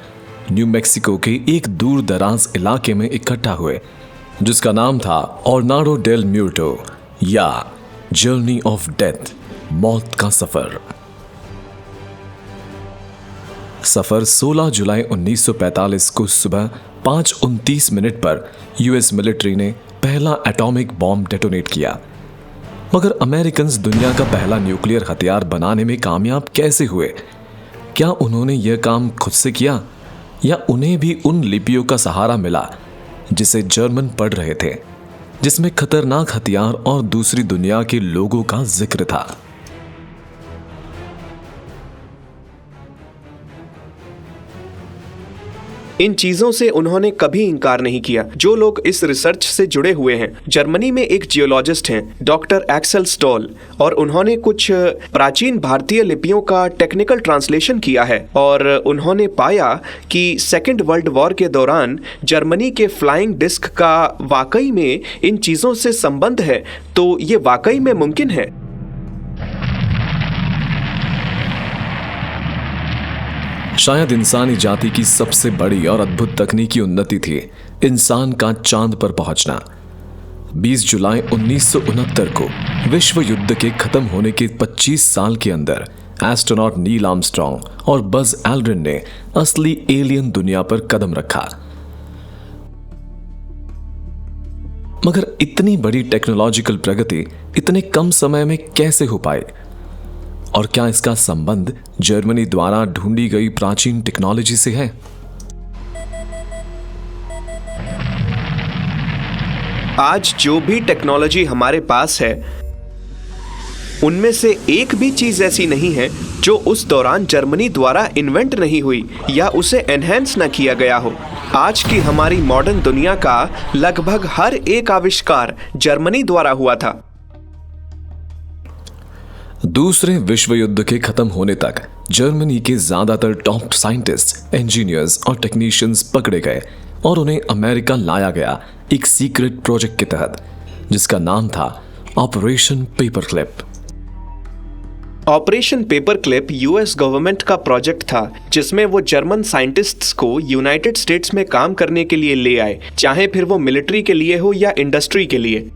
new Mexico के एक दूर दराज इलाके में इकट्ठा हुए, जिसका नाम था ऑर्नाडो डेल म्यूर्टो या जर्नी ऑफ डेथ, मौत का सफर। सफर 16 जुलाई 1945 को सुबह 5:29 पर यूएस मिलिट्री ने पहला एटॉमिक बॉम्ब डेटोनेट किया। मगर अमेरिकन्स दुनिया का पहला न्यूक्लियर हथियार बनाने में कामयाब कैसे हुए? क्या उन्होंने यह काम खुद से किया, या उन्हें भी उन लिपियों का सहारा मिला जिसे जर्मन पढ़ रहे थे, जिसमें खतरनाक हथियार और दूसरी दुनिया के लोगों का जिक्र था? इन चीजों से उन्होंने कभी इंकार नहीं किया। जो लोग इस रिसर्च से जुड़े हुए हैं, जर्मनी में एक जियोलॉजिस्ट हैं डॉक्टर एक्सेल स्टॉल, और उन्होंने कुछ प्राचीन भारतीय लिपियों का टेक्निकल ट्रांसलेशन किया है, और उन्होंने पाया कि सेकेंड वर्ल्ड वॉर के दौरान जर्मनी के फ्लाइंग डिस्क का वाकई में इन चीजों से संबंध है। तो ये वाकई में मुमकिन है। शायद इंसानी जाति की सबसे बड़ी और अद्भुत तकनीकी उन्नति थी इंसान का चांद पर पहुंचना। 20 जुलाई 1969 को विश्व युद्ध के खत्म होने के 25 साल के अंदर एस्ट्रोनॉट नील आर्मस्ट्रॉन्ग और बज एल्ड्रिन ने असली एलियन दुनिया पर कदम रखा। मगर इतनी बड़ी टेक्नोलॉजिकल प्रगति इतने कम समय में कैसे हो पाई? और क्या इसका संबंध जर्मनी द्वारा ढूंढी गई प्राचीन टेक्नोलॉजी से है? आज जो भी टेक्नोलॉजी हमारे पास है, उनमें से एक भी चीज ऐसी नहीं है जो उस दौरान जर्मनी द्वारा इन्वेंट नहीं हुई या उसे एनहेंस न किया गया हो। आज की हमारी मॉडर्न दुनिया का लगभग हर एक आविष्कार जर्मनी द्वारा हुआ था। दूसरे विश्व युद्ध के खत्म होने तक जर्मनी के ज्यादातर टॉप साइंटिस्ट, इंजीनियर्स और टेक्नीशियंस पकड़े गए और उन्हें अमेरिका लाया गया एक सीक्रेट प्रोजेक्ट के तहत, जिसका नाम था operation paperclip. Operation paperclip US government का प्रोजेक्ट था, जिसमें वो जर्मन साइंटिस्ट्स को यूनाइटेड स्टेट्स में काम करने के लिए ले आए, चाहे फिर वो मिलिट्री के लिए हो या इंडस्ट्री के लिए।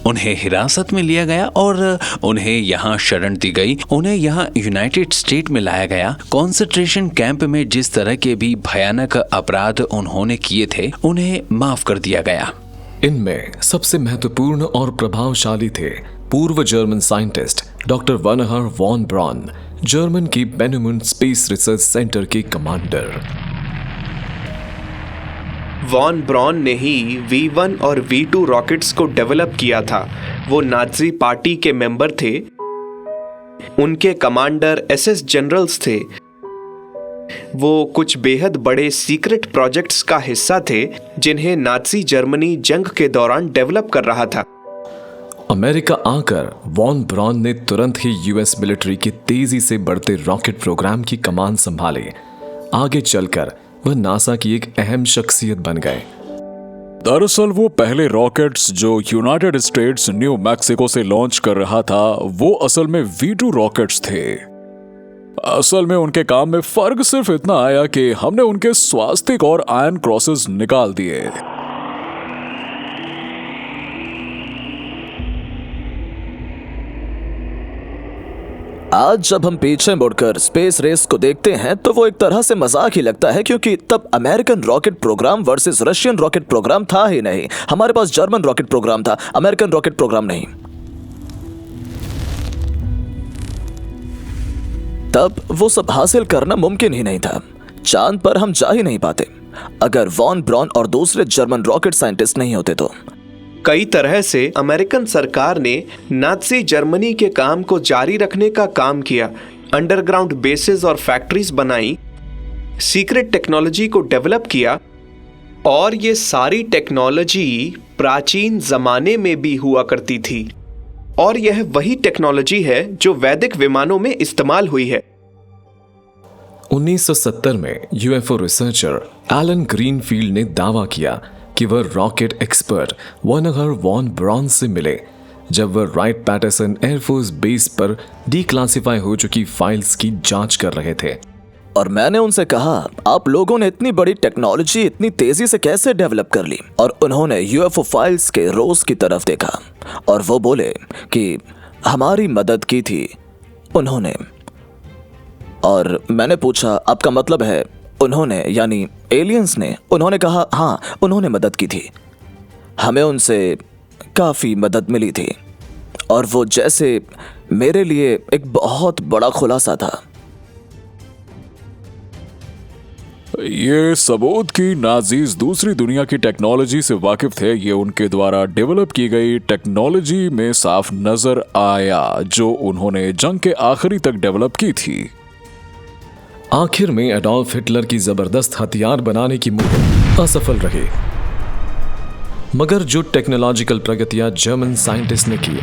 उन्हें हिरासत में लिया गया और उन्हें यहाँ शरण दी गई। उन्हें यहाँ यूनाइटेड स्टेट में लाया गया। कॉन्सेंट्रेशन कैंप में जिस तरह के भी भयानक अपराध उन्होंने किए थे, उन्हें माफ कर दिया गया। इनमें सबसे महत्वपूर्ण और प्रभावशाली थे पूर्व German scientist doctor Wernher von Braun, German की बेनुमुंड स्पेस रिसर्च सेंटर के कमांडर। वॉन ब्रॉन ने ही V1 और V2 रॉकेट्स को डेवलप किया था। वो नाजी पार्टी के मेंबर थे। उनके कमांडर SS जनरल्स थे। वो कुछ बेहद बड़े सीक्रेट प्रोजेक्ट्स का हिस्सा थे, जिन्हें नाजी जर्मनी जंग के दौरान डेवलप कर रहा था। अमेरिका आकर वॉन ब्रॉन ने तुरंत ही यूएस मिलिट्री के तेजी से बढ़ते रॉकेट प्रोग्राम की कमान संभाली। आगे चलकर वह नासा की एक अहम शख्सियत बन गए। दरअसल वो पहले रॉकेट्स जो यूनाइटेड स्टेट्स न्यू मैक्सिको से लॉन्च कर रहा था, वो असल में V2 रॉकेट्स थे। असल में उनके काम में फर्क सिर्फ इतना आया कि हमने उनके स्वास्तिक और आयरन क्रॉसेस निकाल दिए। आज जब हम पीछे मुड़कर स्पेस रेस को देखते हैं तो वो एक तरह से मजाक ही लगता है, क्योंकि तब American rocket program versus Russian rocket program था ही नहीं। हमारे पास जर्मन रॉकेट प्रोग्राम था, अमेरिकन रॉकेट प्रोग्राम नहीं। तब वो सब हासिल करना मुमकिन ही नहीं था। चांद पर हम जा ही नहीं पाते अगर वॉन ब्रॉन और दूसरे जर्मन रॉकेट साइंटिस्ट नहीं होते तो। कई तरह से अमेरिकन सरकार ने नाजी जर्मनी के काम को जारी रखने का काम किया। अंडरग्राउंड बेसेस और फैक्ट्रीज बनाई, सीक्रेट टेक्नोलॉजी को डेवलप किया, और ये सारी टेक्नोलॉजी प्राचीन जमाने में भी हुआ करती थी। और यह वही टेक्नोलॉजी है जो वैदिक विमानों में इस्तेमाल हुई है। 1970 में यूएफओ रिसर्चर एलन ग्रीनफील्ड ने दावा किया कि वह रॉकेट एक्सपर्ट वर्नहर वॉन ब्रॉन से मिले जब वह राइट पैटरसन एयरफोर्स बेस पर डिक्लासिफाई हो चुकी फाइल्स की जांच कर रहे थे। और मैंने उनसे कहा, आप लोगों ने इतनी बड़ी टेक्नोलॉजी इतनी तेजी से कैसे डेवलप कर ली? और उन्होंने यूएफओ फाइल्स के रोज की तरफ देखा और वो बोले कि हमारी मदद की थी उन्होंने। और मैंने पूछा, आपका मतलब है उन्होंने, यानी एलियंस ने? उन्होंने कहा, हाँ, उन्होंने मदद की थी, हमें उनसे काफी मदद मिली थी। और वो जैसे मेरे लिए एक बहुत बड़ा खुलासा था। ये सबूत की नाजीज दूसरी दुनिया की टेक्नोलॉजी से वाकिफ थे। ये उनके द्वारा डेवलप की गई टेक्नोलॉजी में साफ नजर आया, जो उन्होंने जंग के आखिरी तक डेवलप की थी। आखिर में एडोल्फ हिटलर की जबरदस्त हथियार बनाने की मुहिम असफल रही, मगर जो टेक्नोलॉजिकल प्रगतियां जर्मन साइंटिस्ट ने की,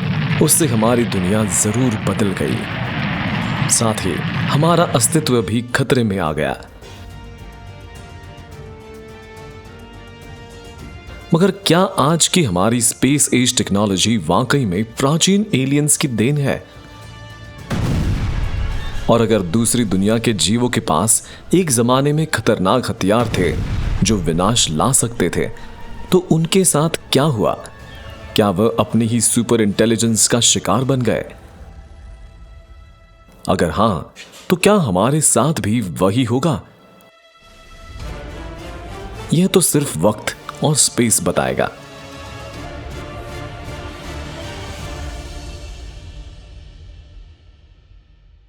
उससे हमारी दुनिया जरूर बदल गई। साथ ही हमारा अस्तित्व भी खतरे में आ गया। मगर क्या आज की हमारी स्पेस एज टेक्नोलॉजी वाकई में प्राचीन एलियंस की देन है? और अगर दूसरी दुनिया के जीवों के पास एक जमाने में खतरनाक हथियार थे जो विनाश ला सकते थे, तो उनके साथ क्या हुआ? क्या वह अपनी ही सुपर इंटेलिजेंस का शिकार बन गए? अगर हां, तो क्या हमारे साथ भी वही होगा? यह तो सिर्फ वक्त और स्पेस बताएगा।